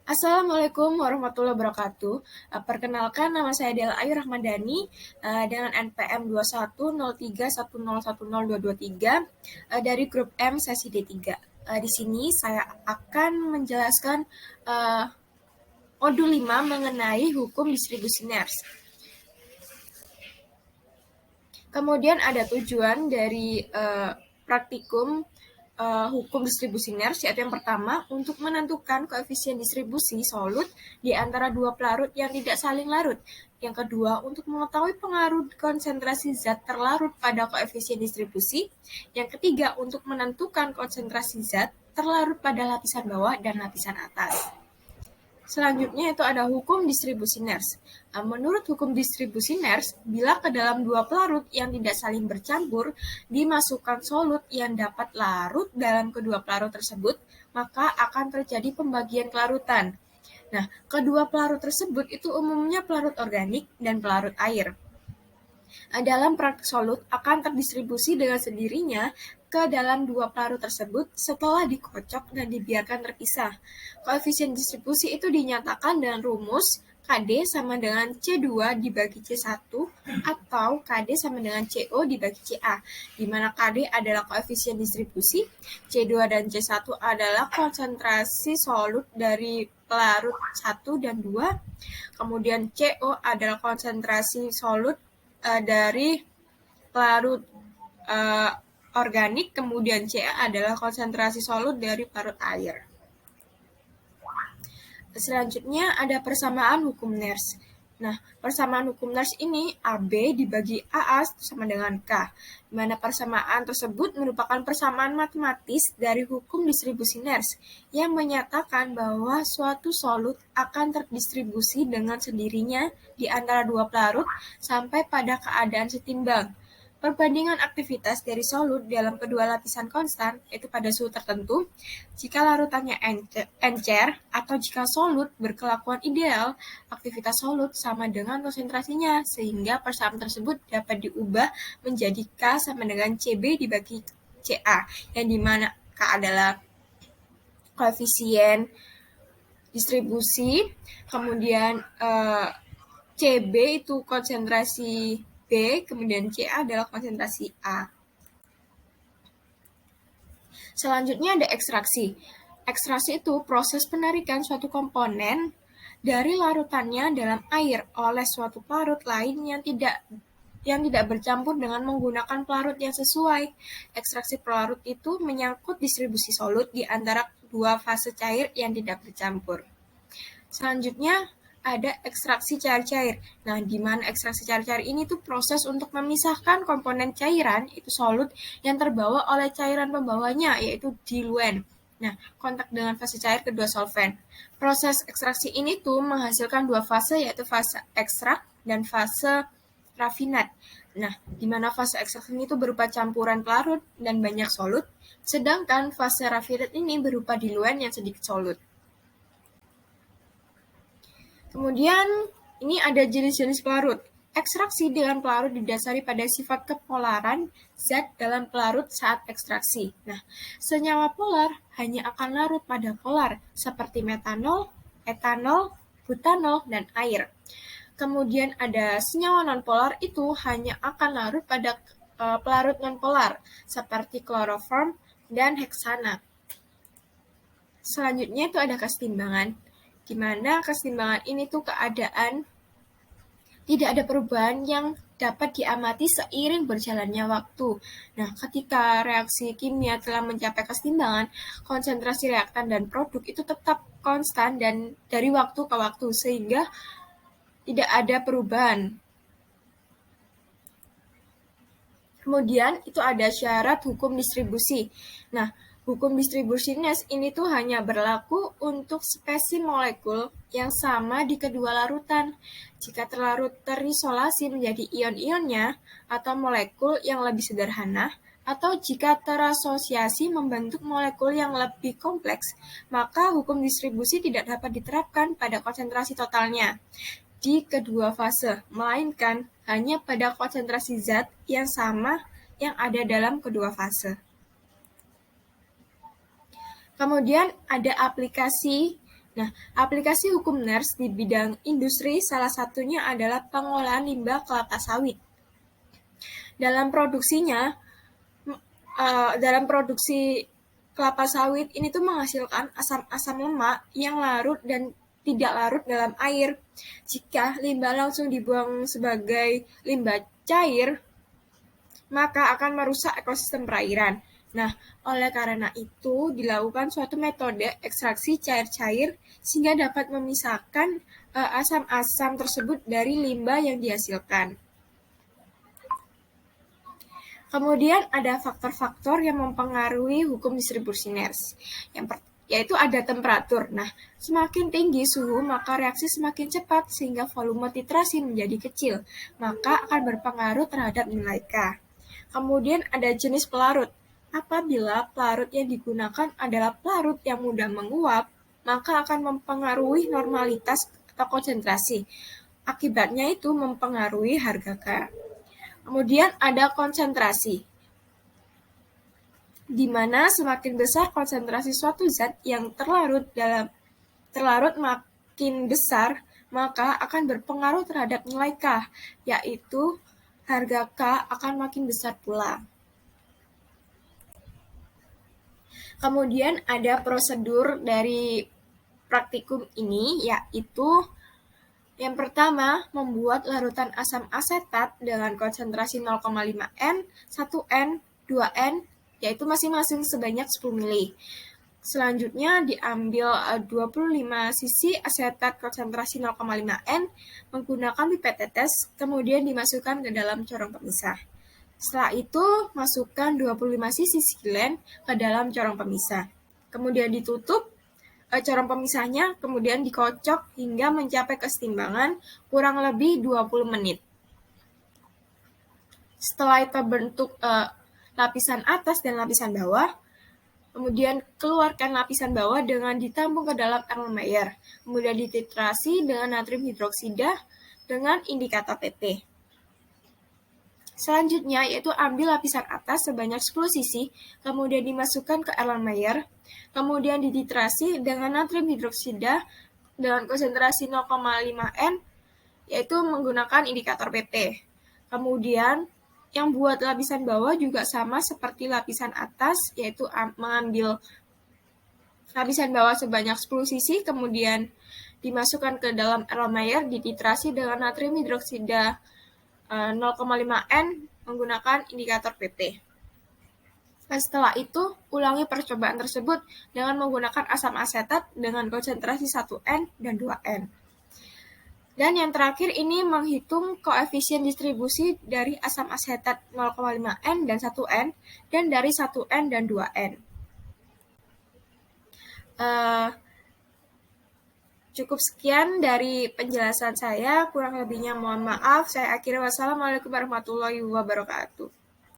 Assalamualaikum warahmatullahi wabarakatuh. Perkenalkan, nama saya Dela Ayu Rahmadani dengan NPM 210310102223 dari grup M sesi D3. Di sini saya akan menjelaskan modul 5 mengenai hukum distribusi NERS. Kemudian ada tujuan dari praktikum hukum distribusi NERS, yaitu yang pertama, untuk menentukan koefisien distribusi solut di antara dua pelarut yang tidak saling larut. Yang kedua, untuk mengetahui pengaruh konsentrasi zat terlarut pada koefisien distribusi. Yang ketiga, untuk menentukan konsentrasi zat terlarut pada lapisan bawah dan lapisan atas. Selanjutnya itu ada hukum distribusi NERS. Menurut hukum distribusi NERS, bila ke dalam dua pelarut yang tidak saling bercampur dimasukkan solut yang dapat larut dalam kedua pelarut tersebut, maka akan terjadi pembagian kelarutan. Nah, kedua pelarut tersebut itu umumnya pelarut organik dan pelarut air. Dalam praktik solut akan terdistribusi dengan sendirinya ke dalam dua pelarut tersebut setelah dikocok dan dibiarkan terpisah. Koefisien distribusi itu dinyatakan dengan rumus KD sama dengan C2 dibagi C1 atau KD sama dengan CO dibagi CA, di mana KD adalah koefisien distribusi, C2 dan C1 adalah konsentrasi solut dari pelarut 1 dan 2, kemudian CO adalah konsentrasi solut dari pelarut organik, kemudian Ca adalah konsentrasi solut dari pelarut air. Selanjutnya ada persamaan hukum NERS. Nah, persamaan hukum NERS ini AB dibagi AA sama dengan K, di mana persamaan tersebut merupakan persamaan matematis dari hukum distribusi NERS yang menyatakan bahwa suatu solut akan terdistribusi dengan sendirinya di antara dua pelarut sampai pada keadaan setimbang. Perbandingan aktivitas dari solut dalam kedua lapisan konstan, yaitu pada suhu tertentu, jika larutannya encer atau jika solut berkelakuan ideal, aktivitas solut sama dengan konsentrasinya, sehingga persamaan tersebut dapat diubah menjadi K sama dengan CB dibagi CA, yang dimana K adalah koefisien distribusi, kemudian CB itu konsentrasi B, kemudian CA adalah konsentrasi A. Selanjutnya ada ekstraksi. Ekstraksi itu proses penarikan suatu komponen dari larutannya dalam air oleh suatu pelarut lain yang tidak bercampur dengan menggunakan pelarut yang sesuai. Ekstraksi pelarut itu menyangkut distribusi solut di antara dua fase cair yang tidak bercampur. Selanjutnya ada ekstraksi cair-cair. Nah, di mana ekstraksi cair-cair ini tuh proses untuk memisahkan komponen cairan, itu solut, yang terbawa oleh cairan pembawanya, yaitu diluen. Nah, kontak dengan fase cair kedua solvent. Proses ekstraksi ini tuh menghasilkan dua fase, yaitu fase ekstrak dan fase rafinat. Nah, di mana fase ekstrak ini tuh berupa campuran pelarut dan banyak solut, sedangkan fase rafinat ini berupa diluen yang sedikit solut. Kemudian ini ada jenis-jenis pelarut. Ekstraksi dengan pelarut didasari pada sifat kepolaran zat dalam pelarut saat ekstraksi. Nah, senyawa polar hanya akan larut pada polar seperti metanol, etanol, butanol, dan air. Kemudian ada senyawa nonpolar itu hanya akan larut pada pelarut nonpolar seperti kloroform dan heksana. Selanjutnya itu ada kesetimbangan, di mana kesetimbangan ini tuh keadaan tidak ada perubahan yang dapat diamati seiring berjalannya waktu. Nah, ketika reaksi kimia telah mencapai kesetimbangan, konsentrasi reaktan dan produk itu tetap konstan dan dari waktu ke waktu, sehingga tidak ada perubahan. Kemudian itu ada syarat hukum distribusi. Nah, hukum distribusi NERS ini tuh hanya berlaku untuk spesies molekul yang sama di kedua larutan. Jika terlarut terisolasi menjadi ion-ionnya atau molekul yang lebih sederhana, atau jika terasosiasi membentuk molekul yang lebih kompleks, maka hukum distribusi tidak dapat diterapkan pada konsentrasi totalnya di kedua fase, melainkan hanya pada konsentrasi zat yang sama yang ada dalam kedua fase. Kemudian ada aplikasi. Nah, aplikasi hukum NERS di bidang industri salah satunya adalah pengolahan limbah kelapa sawit. Dalam produksi kelapa sawit ini tuh menghasilkan asam-asam lemak yang larut dan tidak larut dalam air. Jika limbah langsung dibuang sebagai limbah cair, maka akan merusak ekosistem perairan. Nah, oleh karena itu dilakukan suatu metode ekstraksi cair-cair sehingga dapat memisahkan asam-asam tersebut dari limbah yang dihasilkan. Kemudian ada faktor-faktor yang mempengaruhi hukum distribusi NERS, yaitu ada temperatur. Nah, semakin tinggi suhu, maka reaksi semakin cepat sehingga volume titrasi menjadi kecil, maka akan berpengaruh terhadap nilai K. Kemudian ada jenis pelarut. Apabila pelarut yang digunakan adalah pelarut yang mudah menguap, maka akan mempengaruhi normalitas atau konsentrasi. Akibatnya itu mempengaruhi harga K. Kemudian ada konsentrasi, di mana semakin besar konsentrasi suatu zat yang terlarut makin besar, maka akan berpengaruh terhadap nilai K, yaitu harga K akan makin besar pula. Kemudian ada prosedur dari praktikum ini, yaitu yang pertama, membuat larutan asam asetat dengan konsentrasi 0,5 N, 1 N, 2 N, yaitu masing-masing sebanyak 10 ml. Selanjutnya diambil 25 cc asetat konsentrasi 0,5 N menggunakan pipet tetes, kemudian dimasukkan ke dalam corong pemisah. Setelah itu, masukkan 25 cc silen ke dalam corong pemisah. Kemudian ditutup corong pemisahnya, kemudian dikocok hingga mencapai kesetimbangan kurang lebih 20 menit. Setelah terbentuk lapisan atas dan lapisan bawah, kemudian keluarkan lapisan bawah dengan ditampung ke dalam Erlenmeyer, kemudian dititrasi dengan natrium hidroksida dengan indikator PP. Selanjutnya yaitu ambil lapisan atas sebanyak 10 cc, kemudian dimasukkan ke Erlenmeyer, kemudian dititrasi dengan natrium hidroksida dengan konsentrasi 0,5 N, yaitu menggunakan indikator PP. Kemudian yang buat lapisan bawah juga sama seperti lapisan atas, yaitu mengambil lapisan bawah sebanyak 10 cc, kemudian dimasukkan ke dalam Erlenmeyer, dititrasi dengan natrium hidroksida 0,5 N menggunakan indikator PP. Dan setelah itu, ulangi percobaan tersebut dengan menggunakan asam asetat dengan konsentrasi 1 N dan 2 N. Dan yang terakhir ini menghitung koefisien distribusi dari asam asetat 0,5 N dan 1 N, dan dari 1 N dan 2 N. Cukup sekian dari penjelasan saya, kurang lebihnya mohon maaf. Saya akhiri, wassalamualaikum warahmatullahi wabarakatuh.